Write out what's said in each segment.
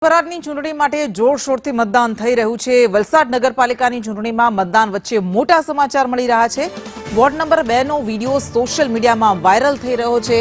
વરાની ચૂંટણી માટે જોરશોરથી મતદાન થઈ રહ્યું છે। વલસાડ નગરપાલિકાની ચૂંટણીમાં મતદાન વચ્ચે મોટા સમાચાર મળી રહ્યા છે। વોર્ડ નંબર 2 નો વિડિયો સોશિયલ મીડિયામાં વાયરલ થઈ રહ્યો છે।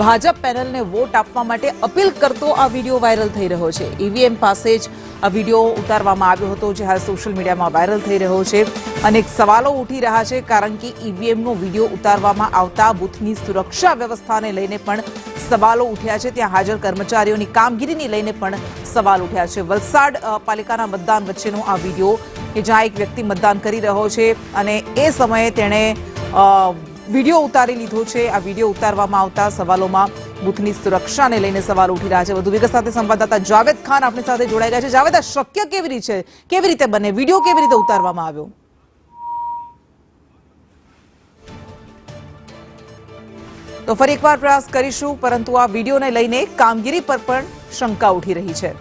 ભાજપ પેનલને વોટ આપવા માટે અપીલ કરતો આ વિડિયો વાયરલ થઈ રહ્યો છે। ઈવીએમ પાસે જ આ વિડિયો ઉતારવામાં આવ્યો હતો, જે હાલ સોશિયલ મીડિયામાં વાયરલ થઈ રહ્યો છે। અનેક સવાલો ઉઠી રહ્યા છે, કારણ કે ઈવીએમનો વિડિયો ઉતારવામાં આવતા બૂથની સુરક્ષા વ્યવસ્થાને લઈને પણ સવાલો ઉઠ્યા છે। ત્યાં હાજર કર્મચારીઓની કામગીરીને લઈને પણ સવાલ ઉઠ્યા છે। વલસાડ પાલિકાના મતદાન વચ્ચેનો આ વિડિયો કે જ્યાં એક વ્યક્તિ મતદાન કરી રહ્યો છે અને એ સમયે તેણે વિડિયો ઉતારી લીધો છે। આ વિડિયો ઉતારવામાં આવતા સવાલોમાં બૂથની સુરક્ષાને લઈને સવાલ ઉઠી રહ્યા છે। વધુ વિગત સાથે સંવાદદાતા જાવેદ ખાન આપણી સાથે જોડાઈ ગયા છે। જાવેદ, આ શક્ય કેવી રીતે બને? વિડિયો કેવી રીતે ઉતારવામાં આવ્યો? તો ફરી એકવાર પ્રયાસ કરીશું, પરંતુ આ વિડિયોને લઈને કામગીરી પર પણ શંકા ઉઠી રહી છે।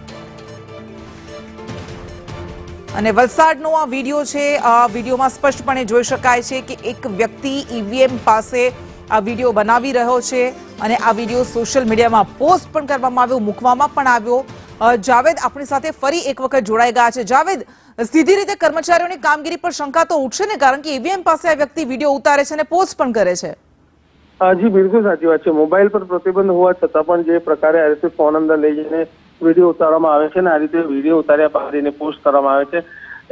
અને વલસાડનો આ વિડિયો છે, આ વિડિયોમાં સ્પષ્ટપણે જોઈ શકાય છે કે એક વ્યક્તિ ઈવીએમ પાસે આ વિડિયો બનાવી રહ્યો છે અને આ વિડિયો સોશિયલ મીડિયામાં પોસ્ટ પણ કરવામાં આવ્યો, મૂકવામાં પણ આવ્યો। જાવેદ આપણી સાથે ફરી એક વખત જોડાઈ ગયા છે। જાવેદ, સીધી રીતે કર્મચારીઓની કામગીરી પર શંકા તો ઉઠશે ને, કારણ કે ઈવીએમ પાસે આ વ્યક્તિ વિડિયો ઉતારે છે અને પોસ્ટ પણ કરે છે। જી બિલકુલ સાચી વાત છે। મોબાઈલ પર પ્રતિબંધ હોવા છતાં પણ જે પ્રકારે આ રીતે ફોન અંદર લઈ જઈને વિડીયો ઉતારવામાં આવે છે ને આ રીતે વિડીયો ઉતાર્યા બાદ એને પોસ્ટ કરવામાં આવે છે,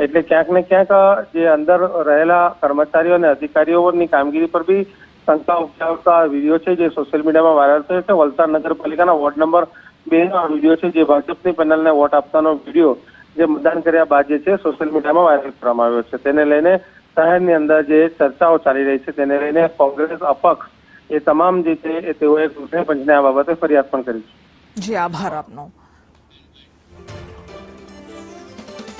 એટલે ક્યાંક ને ક્યાંક જે અંદર રહેલા કર્મચારીઓ અને અધિકારીઓની કામગીરી પર બી શંકા ઉપજાવતા વિડીયો છે જે સોશિયલ મીડિયામાં વાયરલ થયો છે। વલસાડ નગરપાલિકાના વોર્ડ નંબર 2 નો આ વિડીયો છે, જે ભાજપની પેનલને વોટ આપવાનો વિડીયો જે મતદાન કર્યા બાદ જે છે સોશિયલ મીડિયામાં વાયરલ કરવામાં આવ્યો છે। તેને લઈને શહેરની અંદર જે ચર્ચાઓ ચાલી રહી છે તેને લઈને કોંગ્રેસ અપક્ષ એ તમામ જે છે તેઓએ ચૂંટણી પંચને આ બાબતે ફરિયાદ પણ કરી છે। જી, આભાર આપનો।